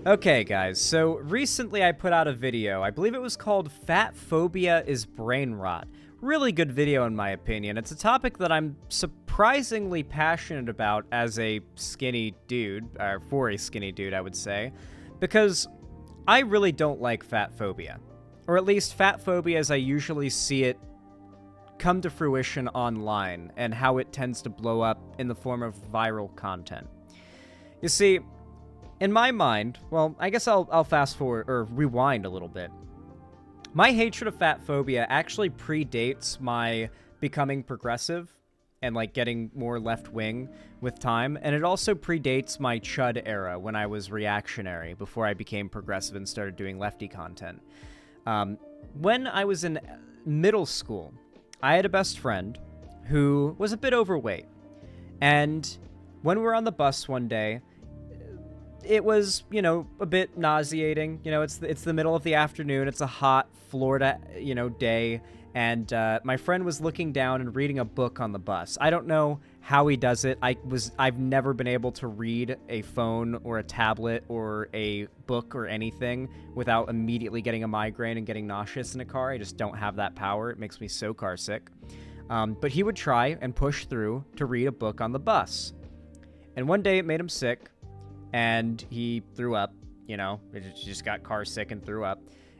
Okay, guys, so recently I put out a video. I believe it was called Fatphobia is Brain Rot. Really good video in my opinion. It's a topic that I'm surprisingly passionate about as a skinny dude, or for a skinny dude, I would say, because I really don't like fat phobia. Or at least fat phobia as I usually see it come to fruition online and how it tends to blow up in the form of viral content. You see, in my mind, well, I guess I'll fast forward or rewind a little bit. My hatred of fat phobia actually predates my becoming progressive and like getting more left-wing with time, and it also predates my chud era when I was reactionary before I became progressive and started doing lefty content. When I was in middle school, I had a best friend who was a bit overweight, and when we were on the bus one day, it was, you know, a bit nauseating. You know, it's the middle of the afternoon. It's a hot Florida, you know, day. And my friend was looking down and reading a book on the bus. I don't know how he does it. I've never been able to read a phone or a tablet or a book or anything without immediately getting a migraine and getting nauseous in a car. I just don't have that power. It makes me so car sick. But he would try and push through to read a book on the bus. And one day it made him sick. And he threw up, you know, he just got car sick and threw up.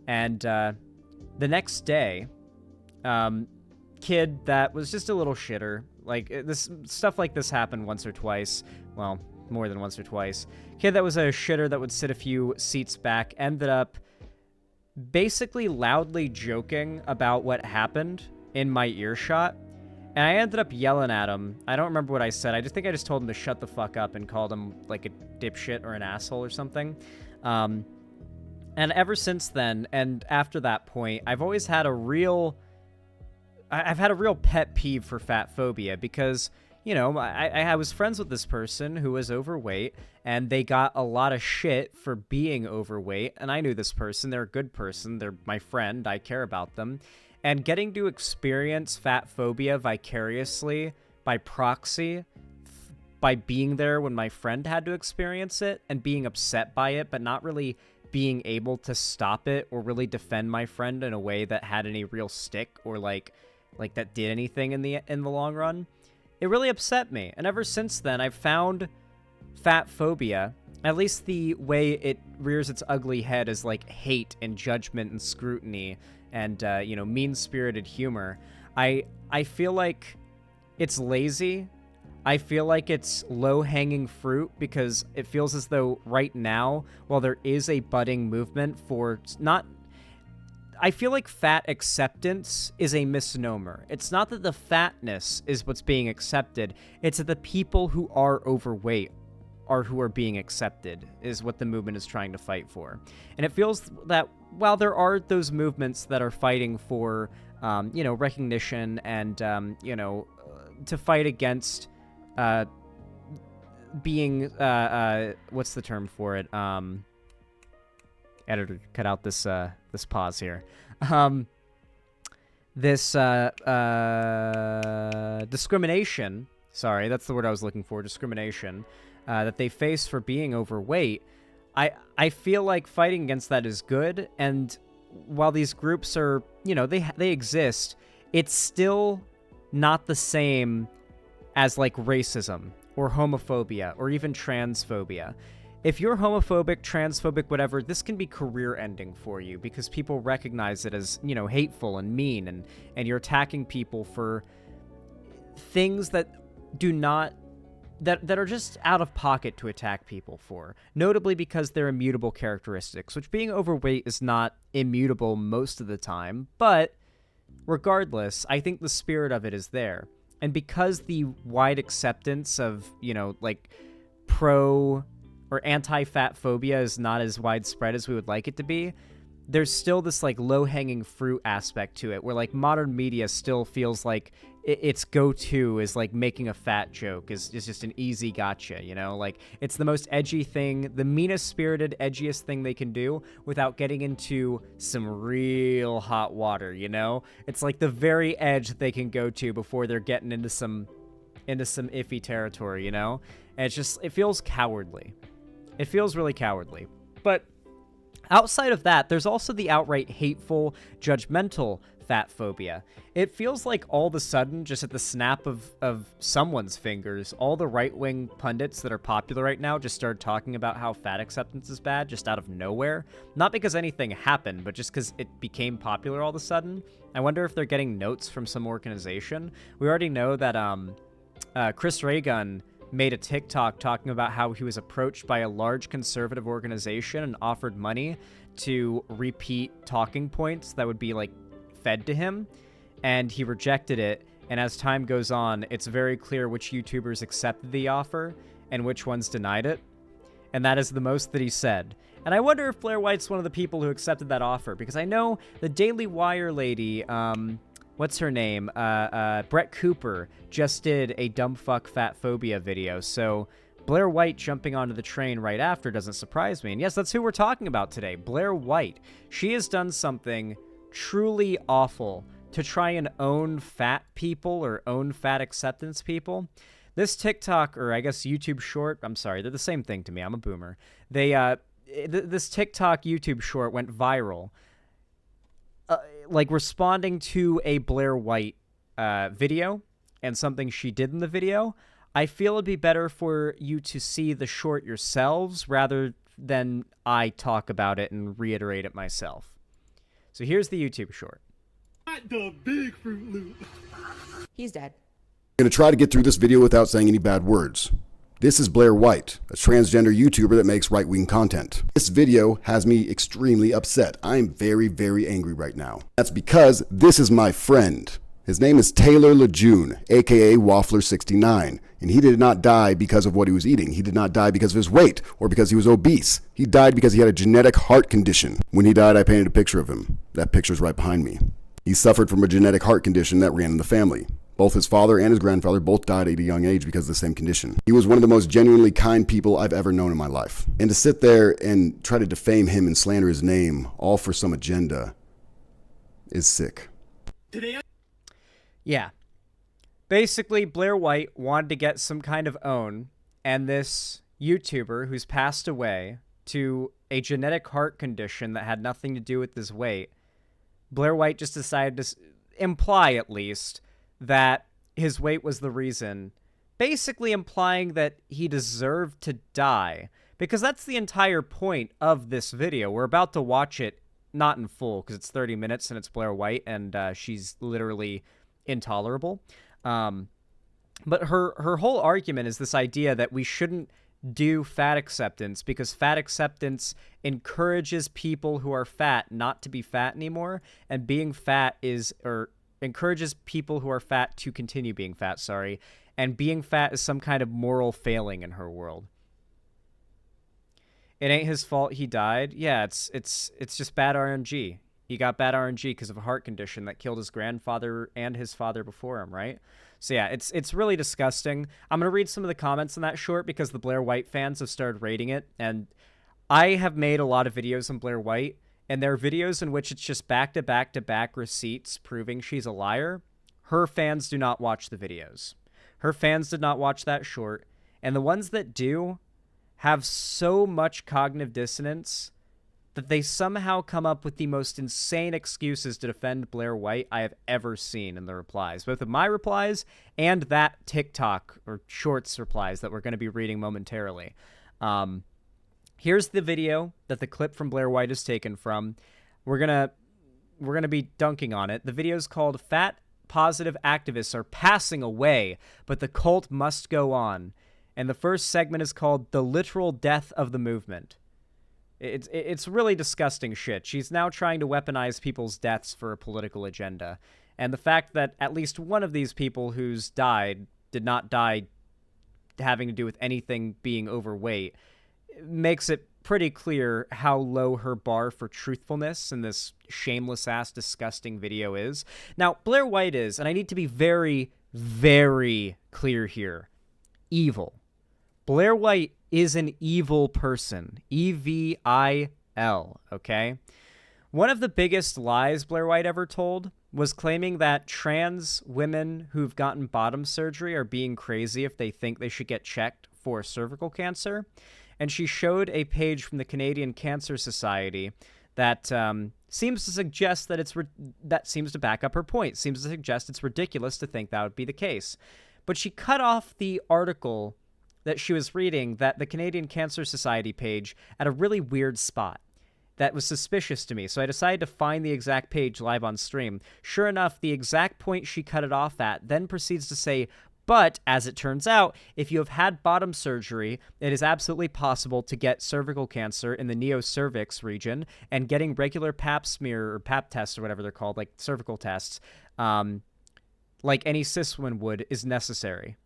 And the next day, kid that was just a little shitter, like this stuff like this happened once or twice, well, more than once or twice. Kid that was a shitter that would sit a few seats back ended up basically loudly joking about what happened in my earshot. And I ended up yelling at him. I don't remember what I said. I think I just told him to shut the fuck up and called him like a dipshit or an asshole or something. And ever since then, and after that point, I've always had a real pet peeve for fat phobia because, you know, I was friends with this person who was overweight, and they got a lot of shit for being overweight. And I knew this person. They're a good person. They're my friend. I care about them. And getting to experience fat phobia vicariously, by proxy, by being there when my friend had to experience it, and being upset by it, but not really being able to stop it or really defend my friend in a way that had any real stick or like that did anything in the long run, it really upset me. And ever since then, I've found fat phobia, at least the way it rears its ugly head, as like hate and judgment and scrutiny and, you know, mean-spirited humor. I feel like it's lazy. I feel like it's low-hanging fruit because it feels as though right now, while there is a budding movement for not... I feel like fat acceptance is a misnomer. It's not that the fatness is what's being accepted. It's that the people who are overweight are who are being accepted is what the movement is trying to fight for. And it feels that while there are those movements that are fighting for, you know, recognition and, you know, to fight against being, what's the term for it? Editor, cut out this this pause here. Discrimination. Sorry, that's the word I was looking for. Discrimination. That they face for being overweight, I feel like fighting against that is good, and while these groups are, you know, they exist, it's still not the same as like racism or homophobia or even transphobia. If you're homophobic, transphobic, whatever, this can be career-ending for you because people recognize it as, you know, hateful and mean, and you're attacking people for things that do not... that are just out of pocket to attack people for, notably because they're immutable characteristics, which being overweight is not immutable most of the time, but regardless, I think the spirit of it is there. And because the wide acceptance of, you know, like pro or anti-fat phobia is not as widespread as we would like it to be, there's still this like low-hanging fruit aspect to it where like modern media still feels like its go-to is like making a fat joke is just an easy gotcha, you know? Like it's the most edgy thing, the meanest-spirited, edgiest thing they can do without getting into some real hot water, you know? It's like the very edge that they can go to before they're getting into some iffy territory, you know? And it's just, it feels cowardly. It feels really cowardly. But outside of that, there's also the outright hateful, judgmental fat phobia. It feels like all of a sudden, just at the snap of someone's fingers, all the right-wing pundits that are popular right now just started talking about how fat acceptance is bad just out of nowhere. Not because anything happened, but just because it became popular all of a sudden. I wonder if they're getting notes from some organization. We already know that Chris Raygun made a TikTok talking about how he was approached by a large conservative organization and offered money to repeat talking points that would be, like, fed to him, and he rejected it. And as time goes on, it's very clear which YouTubers accepted the offer and which ones denied it. And that is the most that he said. And I wonder if Blair White's one of the people who accepted that offer, because I know the Daily Wire lady, what's her name? Brett Cooper just did a dumb fuck fat phobia video. So Blair White jumping onto the train right after doesn't surprise me. And yes, that's who we're talking about today. Blair White. She has done something truly awful to try and own fat people or own fat acceptance people. This TikTok, or I guess YouTube short, I'm sorry, they're the same thing to me. I'm a boomer. This TikTok YouTube short went viral, like responding to a Blair White video and something she did in the video. I feel it'd be better for you to see the short yourselves rather than I talk about it and reiterate it myself. So here's the YouTube short. Not the big Fruit Loop. He's dead. I'm going to try to get through this video without saying any bad words. This is Blair White, a transgender YouTuber that makes right-wing content. This video has me extremely upset. I'm very, very angry right now. That's because this is my friend. His name is Taylor Lejeune, aka Waffler69, and he did not die because of what he was eating. He did not die because of his weight or because he was obese. He died because he had a genetic heart condition. When he died, I painted a picture of him. That picture's right behind me. He suffered from a genetic heart condition that ran in the family. Both his father and his grandfather both died at a young age because of the same condition. He was one of the most genuinely kind people I've ever known in my life. And to sit there and try to defame him and slander his name, all for some agenda, is sick. Yeah. Basically, Blair White wanted to get some kind of own, and this YouTuber who's passed away to a genetic heart condition that had nothing to do with his weight, Blair White just decided to imply, at least, that his weight was the reason, basically implying that he deserved to die, because that's the entire point of this video. We're about to watch it, not in full, because it's 30 minutes and it's Blair White, and she's literally intolerable. But her whole argument is this idea that we shouldn't do fat acceptance because fat acceptance encourages people who are fat not to be fat anymore, and being fat encourages people who are fat to continue being fat, and being fat is some kind of moral failing in her world. It ain't his fault he died. Yeah, it's just bad RNG. He got bad RNG because of a heart condition that killed his grandfather and his father before him, right? So yeah, it's really disgusting. I'm going to read some of the comments in that short because the Blair White fans have started rating it, and I have made a lot of videos on Blair White, and there are videos in which it's just back-to-back-to-back receipts proving she's a liar. Her fans do not watch the videos. Her fans did not watch that short, and the ones that do have so much cognitive dissonance that they somehow come up with the most insane excuses to defend Blair White I have ever seen in the replies, both of my replies and that TikTok or Shorts replies that we're going to be reading momentarily. Here's the video that the clip from Blair White is taken from. We're gonna be dunking on it. The video is called "Fat Positive Activists Are Passing Away, but the Cult Must Go On," and the first segment is called "The Literal Death of the Movement." It's really disgusting shit. She's now trying to weaponize people's deaths for a political agenda. And the fact that at least one of these people who's died did not die having to do with anything being overweight makes it pretty clear how low her bar for truthfulness in this shameless-ass, disgusting video is. Now, Blair White is, and I need to be very, very clear here, evil. Blair White is an evil person. E-V-I-L, okay? One of the biggest lies Blair White ever told was claiming that trans women who've gotten bottom surgery are being crazy if they think they should get checked for cervical cancer. and she showed a page from the Canadian Cancer Society that seems to suggest that that seems to back up her point, seems to suggest it's ridiculous to think that would be the case. But she cut off the article that she was reading, that the Canadian Cancer Society page, at a really weird spot that was suspicious to me. So I decided to find the exact page live on stream. Sure enough, the exact point she cut it off at then proceeds to say, but as it turns out, if you have had bottom surgery, it is absolutely possible to get cervical cancer in the neocervix region, and getting regular pap smear or pap tests or whatever they're called, like cervical tests, like any cis woman would, is necessary.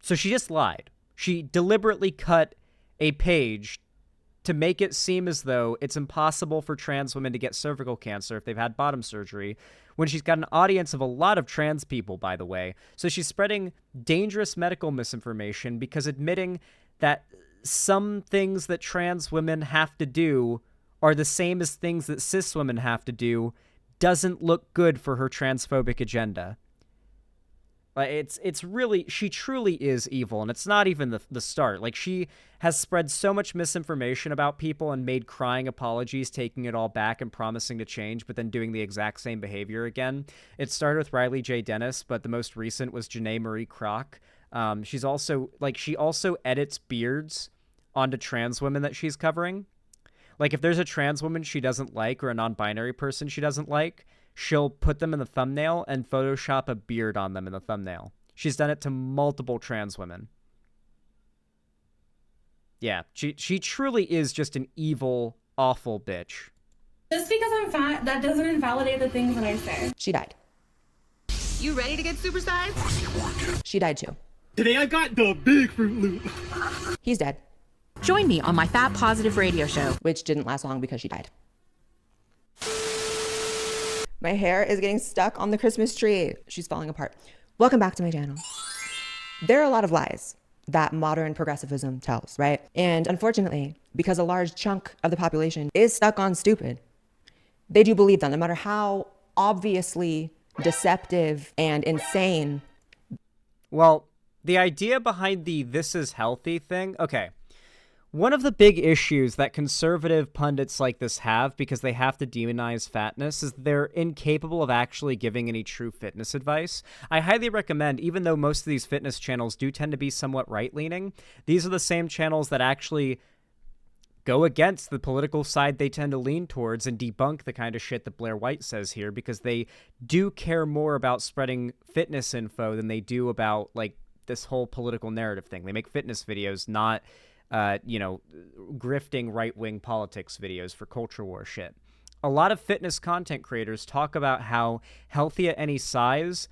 So she just lied. She deliberately cut a page to make it seem as though it's impossible for trans women to get cervical cancer if they've had bottom surgery, when she's got an audience of a lot of trans people, by the way. So she's spreading dangerous medical misinformation, because admitting that some things that trans women have to do are the same as things that cis women have to do doesn't look good for her transphobic agenda. It's really, she truly is evil, and it's not even the start. Like, she has spread so much misinformation about people and made crying apologies, taking it all back and promising to change, but then doing the exact same behavior again. It started with Riley J. Dennis, but the most recent was Janae Marie Kroc. She's also, like, she also edits beards onto trans women that she's covering. Like, if there's a trans woman she doesn't like, or a non-binary person she doesn't like, she'll put them in the thumbnail and Photoshop a beard on them in the thumbnail. She's done it to multiple trans women. Yeah, she truly is just an evil, awful bitch. Just because I'm fat, that doesn't invalidate the things that I say. She died. You ready to get supersized? She died too. Today I got the big Fruit Loop. He's dead. Join me on my Fat Positive radio show. Which didn't last long because she died. My hair is getting stuck on the Christmas tree. She's falling apart. Welcome back to my channel. There are a lot of lies that modern progressivism tells, right? And unfortunately, because a large chunk of the population is stuck on stupid, they do believe them, no matter how obviously deceptive and insane. Well, the idea behind the "this is healthy" thing, okay. One of the big issues that conservative pundits like this have, because they have to demonize fatness, is they're incapable of actually giving any true fitness advice. I highly recommend, even though most of these fitness channels do tend to be somewhat right-leaning, these are the same channels that actually go against the political side they tend to lean towards and debunk the kind of shit that Blair White says here, because they do care more about spreading fitness info than they do about, like, this whole political narrative thing. They make fitness videos, not grifting right-wing politics videos for culture war shit. A lot of fitness content creators talk about how healthy at any size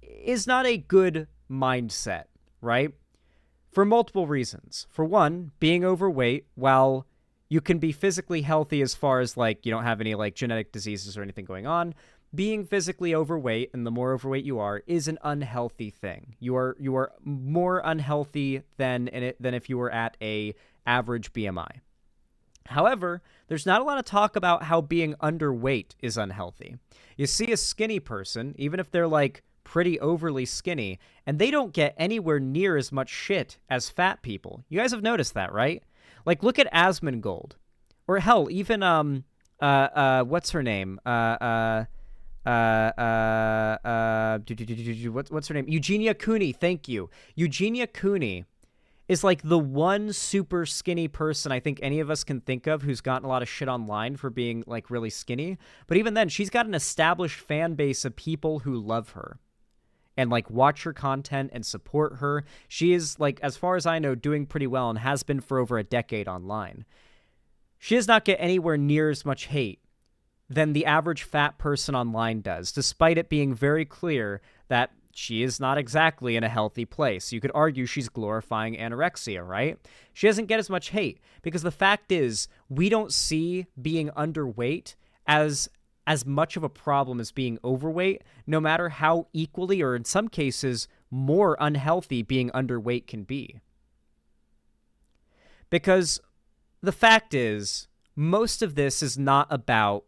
is not a good mindset, right? For multiple reasons. For one, being overweight, while you can be physically healthy as far as, like, you don't have any, like, genetic diseases or anything going on, being physically overweight, and the more overweight you are, is an unhealthy thing. You are more unhealthy than if you were at a average BMI. However, there's not a lot of talk about how being underweight is unhealthy. You see a skinny person, even if they're, like, pretty overly skinny, and they don't get anywhere near as much shit as fat people. You guys have noticed that, right? Like, look at Asmongold. Or hell, even what's her name? What's her name? Eugenia Cooney. Thank you. Eugenia Cooney is like the one super skinny person I think any of us can think of who's gotten a lot of shit online for being, like, really skinny. But even then, she's got an established fan base of people who love her and, like, watch her content and support her. She is, like, as far as I know, doing pretty well and has been for over a decade online. She does not get anywhere near as much hate than the average fat person online does, despite it being very clear that she is not exactly in a healthy place. You could argue she's glorifying anorexia, right? She doesn't get as much hate because the fact is we don't see being underweight as much of a problem as being overweight, no matter how equally or in some cases more unhealthy being underweight can be. Because the fact is, most of this is not about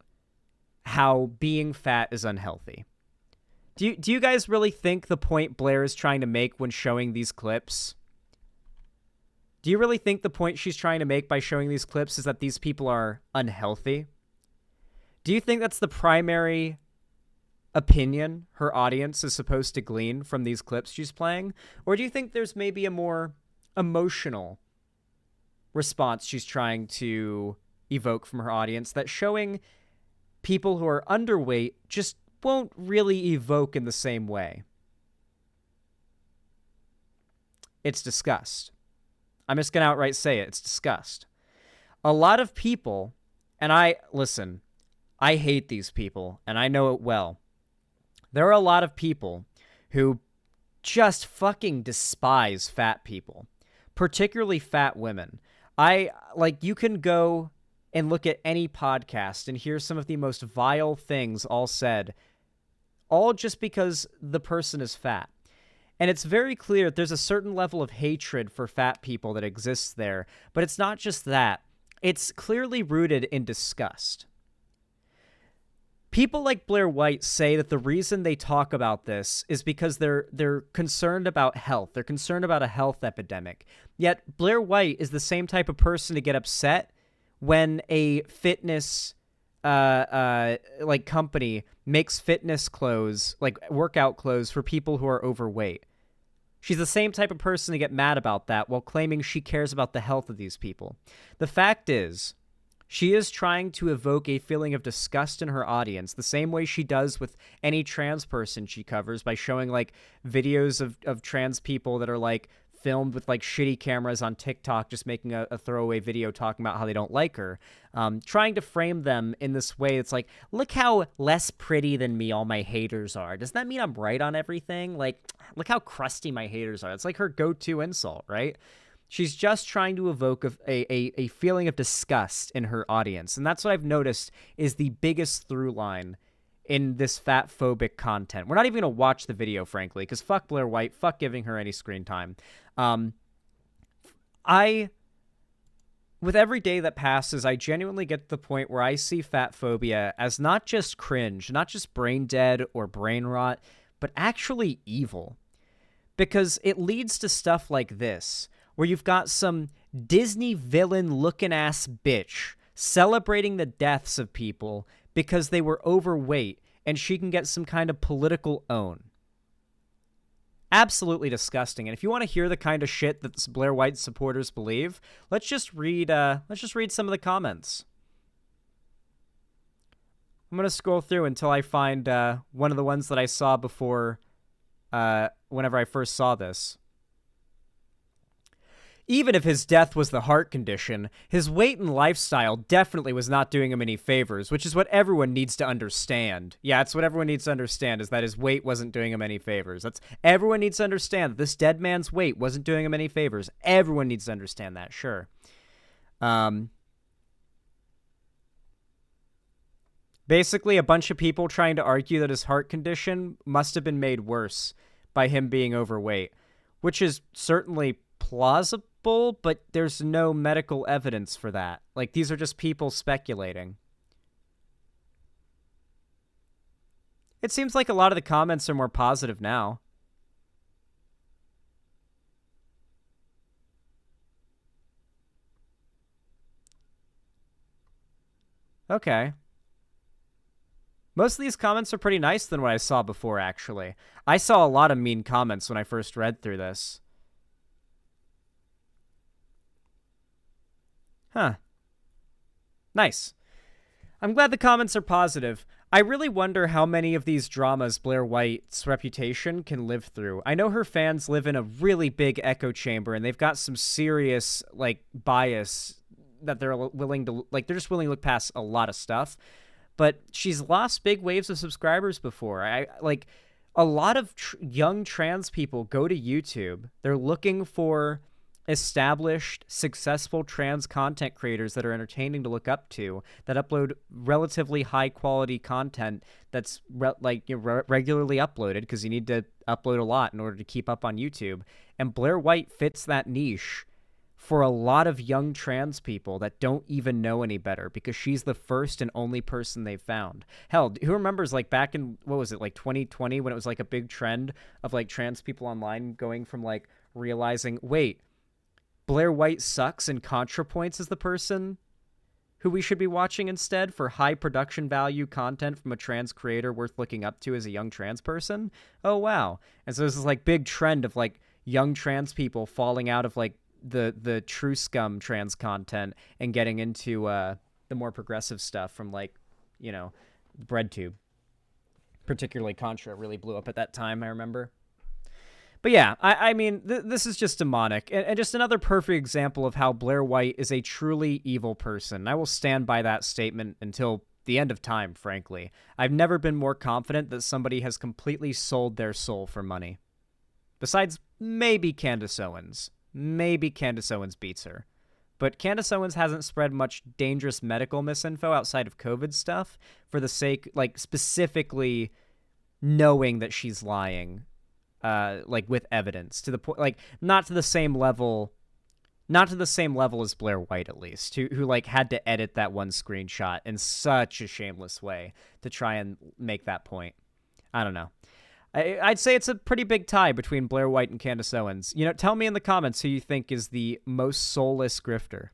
how being fat is unhealthy. Do you guys really think the point Blair is trying to make when showing these clips Do you really think the point she's trying to make by showing these clips is that these people are unhealthy? Do you think that's the primary opinion her audience is supposed to glean from these clips she's playing? Or do you think there's maybe a more emotional response she's trying to evoke from her audience that showing people who are underweight just won't really evoke in the same way? It's disgust. I'm just going to outright say it. It's disgust. A lot of people, and I hate these people, and I know it well. There are a lot of people who just fucking despise fat people, particularly fat women. You can go and look at any podcast and hear some of the most vile things all said, all just because the person is fat. And it's very clear that there's a certain level of hatred for fat people that exists there, but it's not just that. It's clearly rooted in disgust. People like Blair White say that the reason they talk about this is because they're concerned about health. They're concerned about a health epidemic. Yet Blair White is the same type of person to get upset when a fitness company makes fitness clothes, like workout clothes for people who are overweight. She's the same type of person to get mad about that while claiming she cares about the health of these people. The fact is, she is trying to evoke a feeling of disgust in her audience, the same way she does with any trans person she covers by showing like videos of trans people that are like filmed with like shitty cameras on TikTok, just making a throwaway video talking about how they don't like her, trying to frame them in this way. It's like, look how less pretty than me all my haters are. Does that mean I'm right on everything? Like, look how crusty my haters are. It's like her go-to insult, right? She's just trying to evoke a feeling of disgust in her audience. And that's what I've noticed is the biggest through line in this fat-phobic content. We're not even going to watch the video, frankly, because fuck Blair White, fuck giving her any screen time. With every day that passes, I genuinely get to the point where I see fatphobia as not just cringe, not just brain dead or brain rot, but actually evil. Because it leads to stuff like this, where you've got some Disney villain-looking ass bitch celebrating the deaths of people because they were overweight and she can get some kind of political own. Absolutely disgusting. And if you want to hear the kind of shit that Blair White supporters believe, let's just read some of the comments. I'm going to scroll through until I find one of the ones that I saw before whenever I first saw this. Even if his death was the heart condition, his weight and lifestyle definitely was not doing him any favors, which is what everyone needs to understand. Yeah, it's what everyone needs to understand, is that his weight wasn't doing him any favors. Everyone needs to understand that this dead man's weight wasn't doing him any favors. Everyone needs to understand that, sure. Basically, a bunch of people trying to argue that his heart condition must have been made worse by him being overweight, which is certainly plausible, but there's no medical evidence for that. Like, these are just people speculating. It seems like a lot of the comments are more positive now. Okay. Most of these comments are pretty nice than what I saw before, actually. I saw a lot of mean comments when I first read through this. Huh. Nice. I'm glad the comments are positive. I really wonder how many of these dramas Blair White's reputation can live through. I know her fans live in a really big echo chamber, and they've got some serious, like, bias that they're willing to, like, they're just willing to look past a lot of stuff. But she's lost big waves of subscribers before. A lot of young trans people go to YouTube. They're looking for established, successful trans content creators that are entertaining to look up to, that upload relatively high-quality content that's regularly uploaded, because you need to upload a lot in order to keep up on YouTube. And Blair White fits that niche for a lot of young trans people that don't even know any better, because she's the first and only person they've found. Hell, who remembers, like, back in, 2020, when it was, like, a big trend of, like, trans people online going from, like, realizing, wait, Blair White sucks and ContraPoints is the person who we should be watching instead for high production value content from a trans creator worth looking up to as a young trans person. Oh, wow. And so there's this like big trend of like young trans people falling out of like the true scum trans content and getting into the more progressive stuff from like, you know, BreadTube. Particularly Contra really blew up at that time, I remember. But yeah, I mean, this is just demonic, and just another perfect example of how Blair White is a truly evil person. I will stand by that statement until the end of time, frankly. I've never been more confident that somebody has completely sold their soul for money. Besides, maybe Candace Owens. Maybe Candace Owens beats her. But Candace Owens hasn't spread much dangerous medical misinfo outside of COVID stuff for the sake, like, specifically knowing that she's lying. Like with evidence to the point, like not to the same level as Blair White, at least, who like had to edit that one screenshot in such a shameless way to try and make that point. I don't know. I'd say it's a pretty big tie between Blair White and Candace Owens. You know, tell me in the comments who you think is the most soulless grifter.